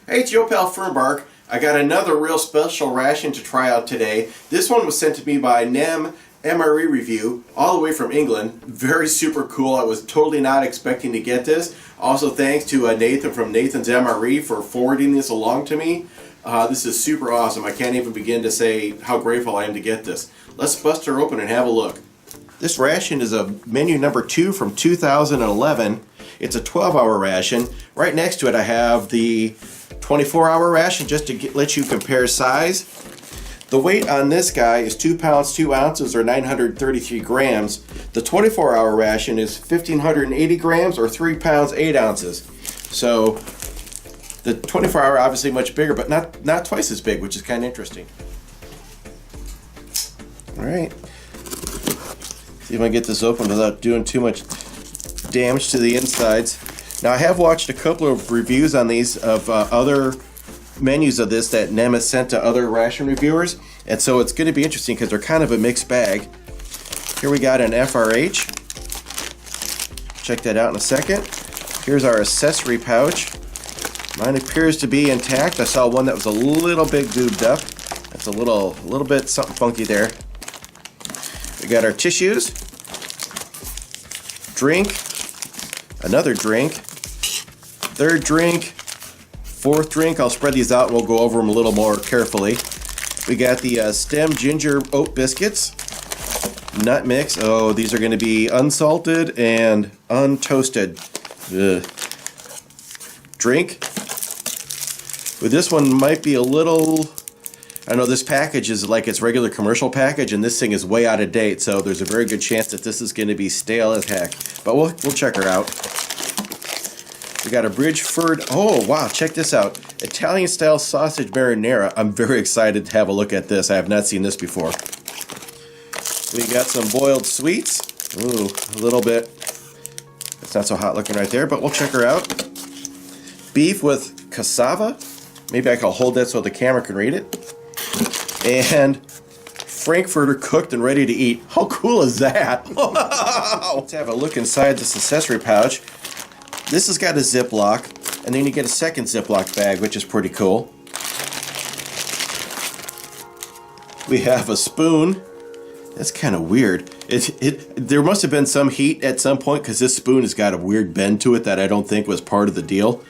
Hey, it's your pal Fernbark. I got another real special ration to try out today. This one was sent to me by Nem MRE Review, all the way from England. Very super cool. I was totally not expecting to get this. Also, thanks to Nathan from Nathan's MRE for forwarding this along to me. This is super awesome. I can't even begin to say how grateful I am to get this. Let's bust her open and have a look. This ration is a menu number 2 from 2011. It's a 12-hour ration. Right next to it I have the 24-hour ration just to let you compare size. The weight on this guy is 2 pounds 2 ounces or 933 grams. The 24-hour ration is 1,580 grams or 3 pounds 8 ounces. So the 24-hour obviously much bigger, but not twice as big, which is kind of interesting. All right. See if I can get this open without doing too much damage to the insides. Now, I have watched a couple of reviews on these of other menus of this that Nem has sent to other ration reviewers, and so it's going to be interesting because they're kind of a mixed bag. Here we got an FRH. Check that out in a second. Here's our accessory pouch. Mine appears to be intact. I saw one that was a little bit goobed up. That's a little bit something funky there. We got our tissues, drink, another drink, third drink, fourth drink. I'll spread these out and we'll go over them a little more carefully. We got the stem ginger oat biscuits, nut mix. Oh, these are going to be unsalted and untoasted. Ugh. Drink. With this one might be a little, I know this package is like its regular commercial package, and this thing is way out of date, so there's a very good chance that this is going to be stale as heck. But we'll check her out. We got a Bridgeford. Oh wow, check this out! Italian-style sausage marinara. I'm very excited to have a look at this. I have not seen this before. We got some boiled sweets. Ooh, a little bit. It's not so hot looking right there, but we'll check her out. Beef with cassava. Maybe I can hold that so the camera can read it. And Frankfurter cooked and ready to eat. How cool is that? Let's have a look inside this accessory pouch. This has got a Ziploc, and then you get a second Ziploc bag, which is pretty cool. We have a spoon. That's kind of weird. There must have been some heat at some point because this spoon has got a weird bend to it that I don't think was part of the deal.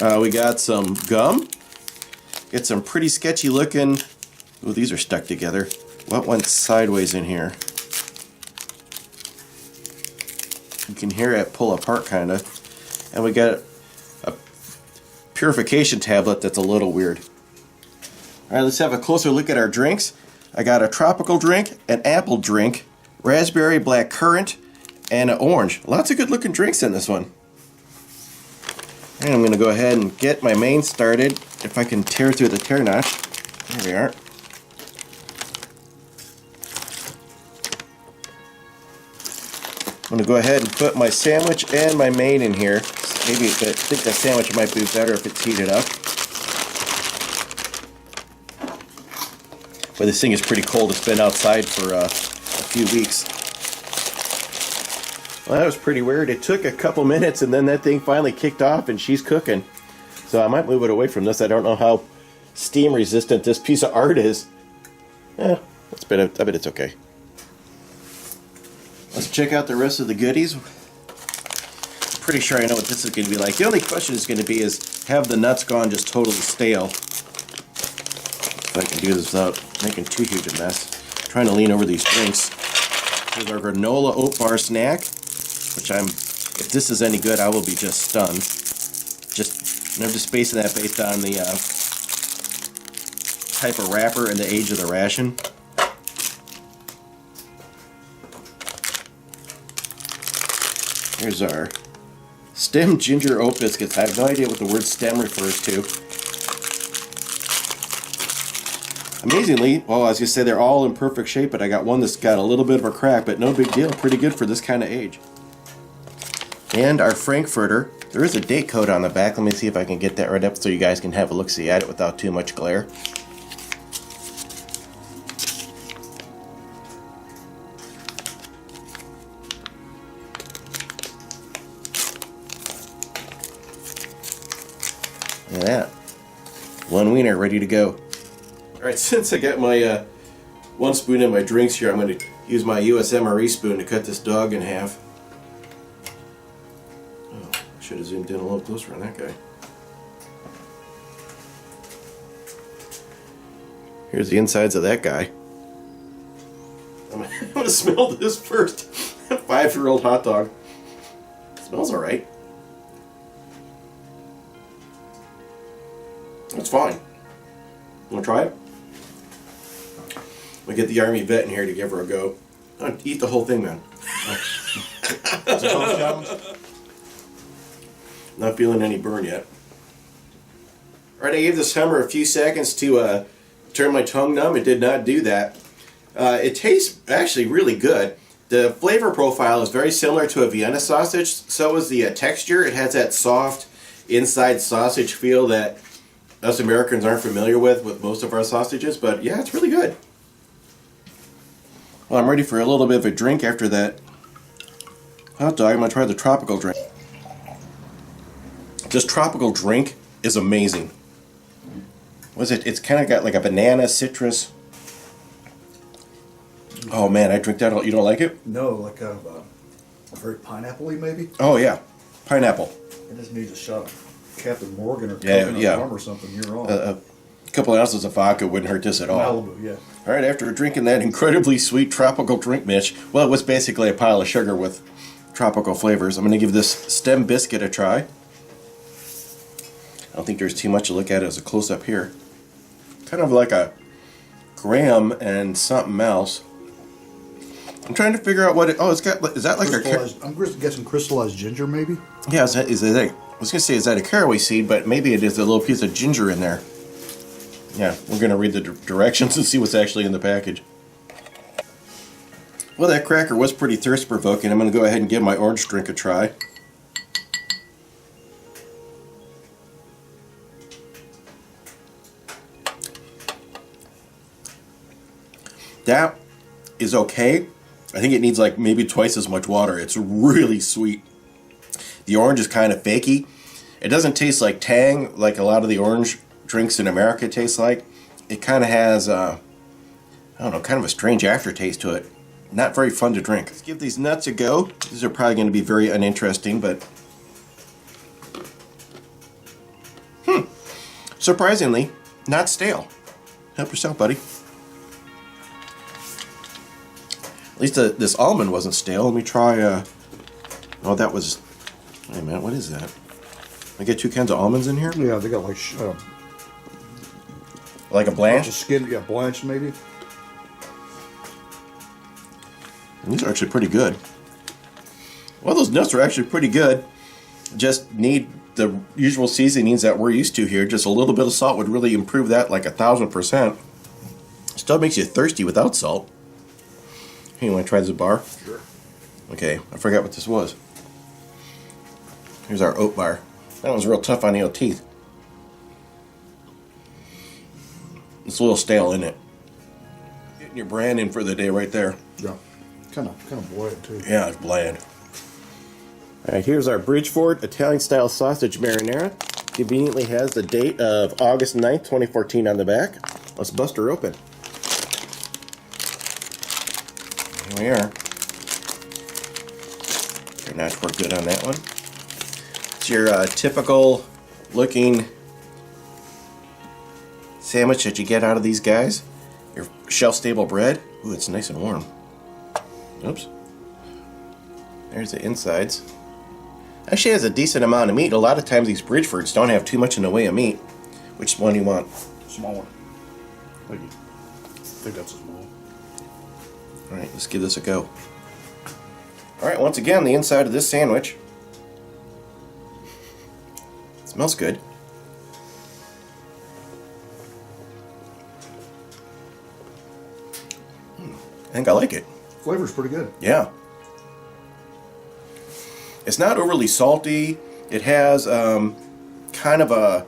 We got some gum. Get some pretty sketchy looking. Oh, these are stuck together. What went sideways in here? You can hear it pull apart kind of. And we got a purification tablet that's a little weird. All right, let's have a closer look at our drinks. I got a tropical drink, an apple drink, raspberry, black currant, and an orange. Lots of good looking drinks in this one. And I'm going to go ahead and get my main started. If I can tear through the tear notch. There we are. I'm going to go ahead and put my sandwich and my main in here. Maybe I think the sandwich might be better if it's heated up. But this thing is pretty cold. It's been outside for a few weeks. Well, that was pretty weird. It took a couple minutes and then that thing finally kicked off and she's cooking. So I might move it away from this. I don't know how steam resistant this piece of art is. I bet it's okay. Let's check out the rest of the goodies. I'm pretty sure I know what this is going to be like. The only question is going to be is, have the nuts gone just totally stale? If I can do this without making too huge a mess. I'm trying to lean over these drinks. Here's our granola oat bar snack, which if this is any good, I will be just stunned. I'm just basing that based on the type of wrapper and the age of the ration. Here's our stem ginger oat biscuits. I have no idea what the word stem refers to. Amazingly, well, I was going to say they're all in perfect shape, but I got one that's got a little bit of a crack, but no big deal. Pretty good for this kind of age. And our Frankfurter. There is a date code on the back. Let me see if I can get that right up so you guys can have a look-see at it without too much glare. Look at that. One wiener ready to go. Alright, since I got my 1 spoon in my drinks here, I'm going to use my USMRE spoon to cut this dog in half. Oh, I should have zoomed in a little closer on that guy. Here's the insides of that guy. I'm going to smell this first. 5-year-old hot dog. Smells alright. It's fine. Want to try it? We get the Army vet in here to give her a go. Eat the whole thing, man. It's a tough challenge. Not feeling any burn yet. Alright, I gave this hammer a few seconds to turn my tongue numb. It did not do that. It tastes actually really good. The flavor profile is very similar to a Vienna sausage. So is the texture. It has that soft inside sausage feel that us Americans aren't familiar with most of our sausages. But yeah, it's really good. Well, I'm ready for a little bit of a drink after that hot dog. I'm going to try the tropical drink. This tropical drink is amazing. What is it? It's kind of got like a banana, citrus. Oh man, I drink that all. You don't like it? No, like a very pineapple-y maybe? Oh yeah, pineapple. It just needs a shot of Captain Morgan or yeah. Rum or something. You're on. A couple of ounces of vodka wouldn't hurt this at all. Malibu, yeah. All right, after drinking that incredibly sweet tropical drink, Mitch, well, it was basically a pile of sugar with tropical flavors. I'm going to give this stem biscuit a try. I don't think there's too much to look at as a close-up here. Kind of like a graham and something else. I'm trying to figure out what it... Oh, it's got... Is that like a... I'm guessing crystallized ginger, maybe? Yeah, is that I was going to say, is that a caraway seed? But maybe it is a little piece of ginger in there. Yeah, we're going to read the directions and see what's actually in the package. Well, that cracker was pretty thirst-provoking. I'm going to go ahead and give my orange drink a try. That is okay. I think it needs like maybe twice as much water. It's really sweet. The orange is kind of fakey. It doesn't taste like tang like a lot of the orange drinks in America taste like. It kind of has, I don't know, kind of a strange aftertaste to it. Not very fun to drink. Let's give these nuts a go. These are probably going to be very uninteresting, but... Surprisingly, not stale. Help yourself, buddy. At least this almond wasn't stale. Let me try, oh, that was... Wait a minute, what is that? I get two kinds of almonds in here? Yeah, they got like... like a blanch? Skin, yeah, blanch maybe. And these are actually pretty good. Well, those nuts are actually pretty good. Just need the usual seasonings that we're used to here. Just a little bit of salt would really improve that like 1,000%. Still makes you thirsty without salt. Hey, you want to try this bar? Sure. Okay, I forgot what this was. Here's our oat bar. That one's real tough on the old teeth. It's a little stale, isn't it? Getting your brand in for the day right there. Yeah. Kind of bland too. Yeah, it's bland. Alright, here's our Bridgeford Italian-style sausage marinara. Conveniently has the date of August 9th, 2014 on the back. Let's bust her open. Here we are. Very nice, work good on that one. It's your typical looking sandwich that you get out of these guys. Your shelf-stable bread. Ooh, it's nice and warm. Oops. There's the insides. Actually has a decent amount of meat. A lot of times these Bridgefords don't have too much in the way of meat. Which one do you want? Small one. Thank you. I think that's a small one. Alright, let's give this a go. Alright, once again, the inside of this sandwich. It smells good. I think I like it. Flavor's pretty good. Yeah. It's not overly salty. It has kind of a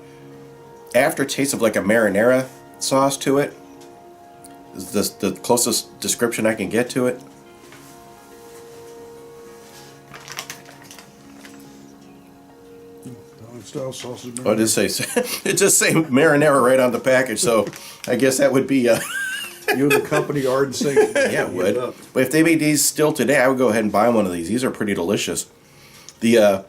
aftertaste of like a marinara sauce to it. Is this the closest description I can get to it? style sausage. Oh, it just say marinara right on the package, so I guess that would be You and the company are in sync. yeah, it would. But if they made these still today, I would go ahead and buy one of these. These are pretty delicious. I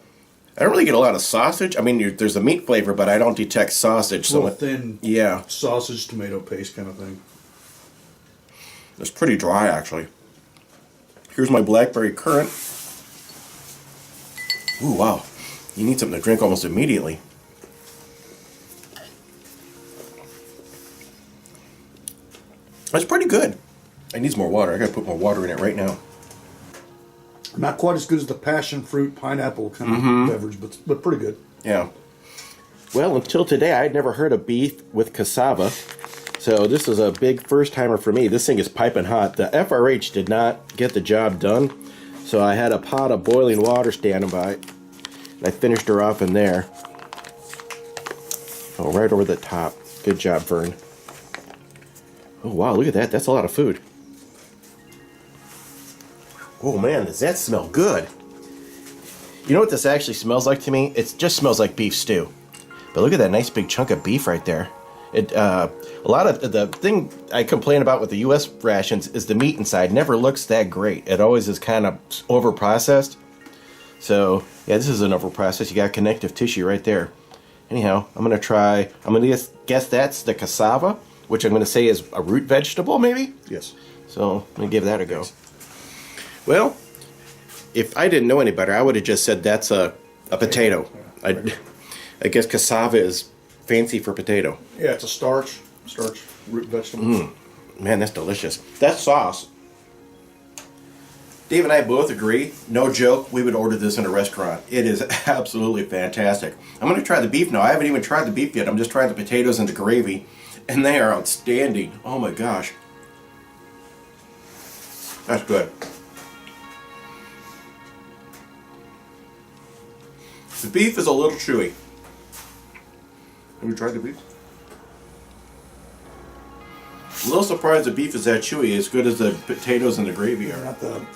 don't really get a lot of sausage. I mean, there's a meat flavor, but I don't detect sausage. It's a little thin, yeah, sausage tomato paste kind of thing. it's pretty dry actually. Here's my blackberry currant. Ooh, wow. You need something to drink almost immediately. That's pretty good. It needs more water. I gotta put more water in it right now. Not quite as good as the passion fruit pineapple kind of beverage, but pretty good. Yeah. Well, until today, I'd never heard of beef with cassava. So this is a big first timer for me. This thing is piping hot. The FRH did not get the job done. So I had a pot of boiling water standing by. And I finished her off in there. Oh, right over the top. Good job, Vern. Oh, wow, look at that. That's a lot of food. Oh, man, does that smell good? You know what this actually smells like to me? It just smells like beef stew. But look at that nice big chunk of beef right there. A lot of the thing I complain about with the U.S. rations is the meat inside never looks that great. It always is kind of over-processed. So, yeah, this isn't over-processed. You got connective tissue right there. Anyhow, I'm going to guess that's the cassava, which I'm going to say is a root vegetable, maybe? Yes. So, let me give that a go. Well, if I didn't know any better, I would have just said that's a potato. I guess cassava is fancy for potato. Yeah, it's a starch root vegetable. Man, that's delicious. That sauce. Dave and I both agree, no joke, we would order this in a restaurant. It is absolutely fantastic. I'm going to try the beef now. I haven't even tried the beef yet. I'm just trying the potatoes and the gravy, and they are outstanding. Oh my gosh. That's good. The beef is a little chewy. Have you tried the beef? A little surprised the beef is that chewy, as good as the potatoes and the gravy are. Not the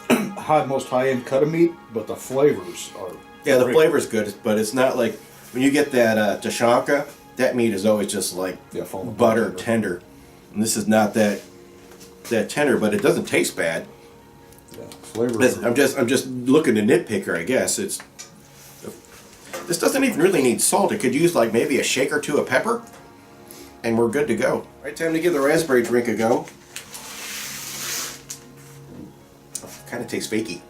most high-end cut of meat, but the flavors are. Yeah, the great. flavor's good, but it's not like when you get that tashanka, that meat is always just like butter tender. And this is not that tender, but it doesn't taste bad. Yeah, flavors. I'm just looking to nitpicker, I guess. This doesn't even really need salt. It could use like maybe a shake or two of pepper, and we're good to go. Right, time to give the raspberry drink a go. Kind of tastes fakey.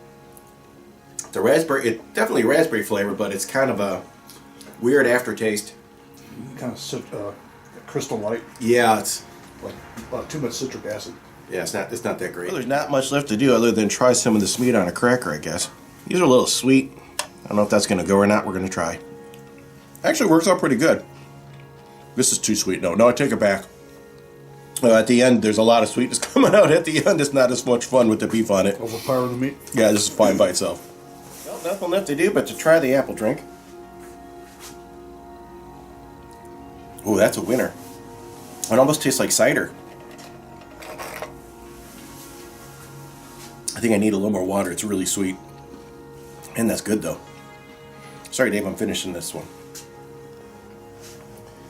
The raspberry, it's definitely raspberry flavor, but it's kind of a weird aftertaste. Kind of crystal light. Yeah, it's like too much citric acid. Yeah, it's not that great. Well, there's not much left to do other than try some of this meat on a cracker, I guess. These are a little sweet. I don't know if that's going to go or not. We're going to try. Actually works out pretty good. This is too sweet. No, I take it back. At the end, there's a lot of sweetness coming out. At the end, it's not as much fun with the beef on it. Overpower the meat? Yeah, this is fine by itself. Well, nothing left to do but to try the apple drink. Ooh, that's a winner. It almost tastes like cider. I think I need a little more water. It's really sweet. And that's good, though. Sorry, Dave, I'm finishing this one.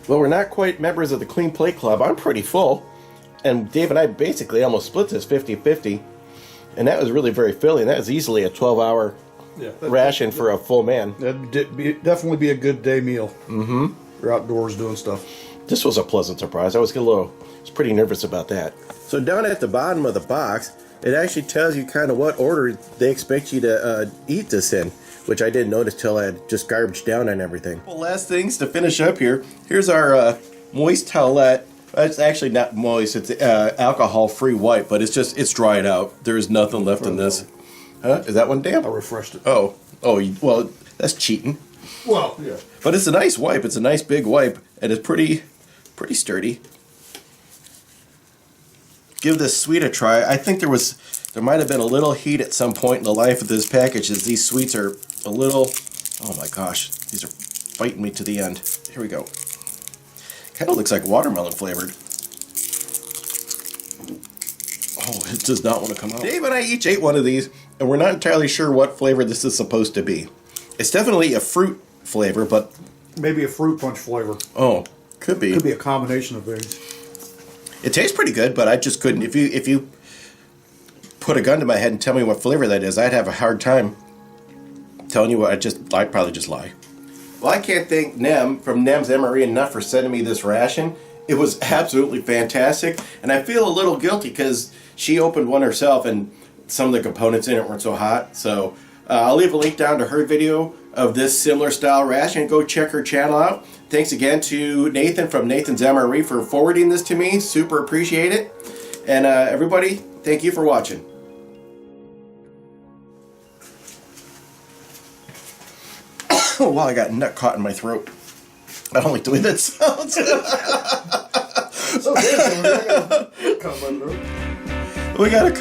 Well, we're not quite members of the Clean Plate Club. I'm pretty full. And Dave and I basically almost split this 50-50. And that was really very filling. That was easily a 12-hour ration for a full man. That'd definitely be a good day meal. Mm-hmm. You're outdoors doing stuff. This was a pleasant surprise. I was pretty nervous about that. So down at the bottom of the box, it actually tells you kind of what order they expect you to eat this in, which I didn't notice till I had just garbaged down on everything. Well, last things to finish up here. Here's our moist towelette. It's actually not moist. It's alcohol-free wipe, but it's dried out. There's nothing left in this. Huh? Is that one damp? I refreshed it. Oh, well, that's cheating. Well, yeah. But it's a nice wipe. It's a nice big wipe, and it's pretty sturdy. Give this sweet a try. I think there might have been a little heat at some point in the life of this package, as these sweets are a little, oh my gosh, these are fighting me to the end. Here we go. Kind of looks like watermelon flavored. Oh, it does not want to come out. Dave and I each ate one of these, and we're not entirely sure what flavor this is supposed to be. It's definitely a fruit flavor, but maybe a fruit punch flavor. Oh, could be. Could be a combination of things. It tastes pretty good, but I just couldn't. If you put a gun to my head and tell me what flavor that is, I'd have a hard time telling you what. I'd probably just lie. Well, I can't thank Nem from Nem's MRE enough for sending me this ration. It was absolutely fantastic, and I feel a little guilty because she opened one herself, and some of the components in it weren't so hot. So I'll leave a link down to her video of this similar style ration. Go check her channel out. Thanks again to Nathan from Nathan's MRE for forwarding this to me. Super appreciate it. And everybody, thank you for watching. Oh, wow, I got a nut caught in my throat. I don't like the way that sounds. So, we got a